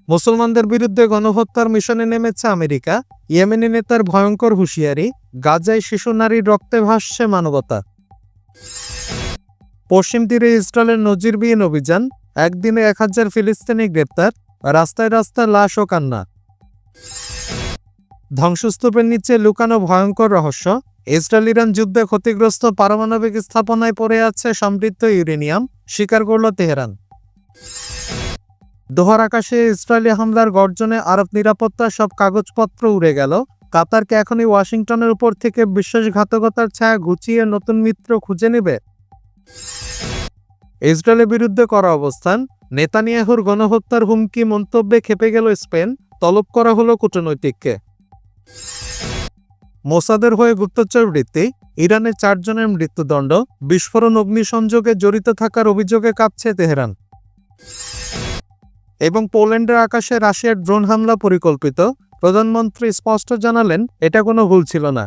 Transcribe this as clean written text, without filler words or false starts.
মুসলমানদের বিরুদ্ধে গণহত্যার মিশনে নেমেছে আমেরিকা। ইয়েমেনি নেতার ভয়ঙ্কর হুঁশিয়ারি, গাজায় শিশু নারীর রক্তে ভাসছে মানবতা। পশ্চিম তীরে ইসরায়েলের নজিরবিহীন অভিযান, একদিনে 1000 ফিলিস্তিনি গ্রেপ্তার, রাস্তায় রাস্তায় লাশ ও কান্না। ধ্বংসস্তূপের নিচে লুকানো ভয়ঙ্কর রহস্য, ইসরায়েল ইরান যুদ্ধে ক্ষতিগ্রস্ত পারমাণবিক স্থাপনায় পড়ে আছে সমৃদ্ধ ইউরেনিয়াম, স্বীকার করল তেহরান। দোহার আকাশে ইসরায়েলি হামলার গর্জনে আরব নিরাপত্তার সব কাগজপত্র উড়ে গেল। কাতারকে এখনই ওয়াশিংটনের উপর থেকে বিশ্বাসঘাতকতার ছায়া ঘুচিয়ে নতুন মিত্র খুঁজে নেবে। ইসরায়েলের বিরুদ্ধে করা অবস্থান, নেতানিয়াহুর গণহত্যার হুমকি মন্তব্যে খেপে গেল স্পেন, তলব করা হলো কূটনৈতিককে। মোসাদের হয়ে গুপ্তচরবৃত্তি, ইরানের 4 জনের মৃত্যুদণ্ড, বিস্ফোরণ অগ্নিসংযোগে জড়িত থাকার অভিযোগে কাঁপছে তেহরান। এবং পোল্যান্ডের আকাশে রাশিয়ার ড্রোন হামলা পরিকল্পিত, প্রধানমন্ত্রী স্পষ্ট জানালেন এটা কোনো ভুল ছিল না।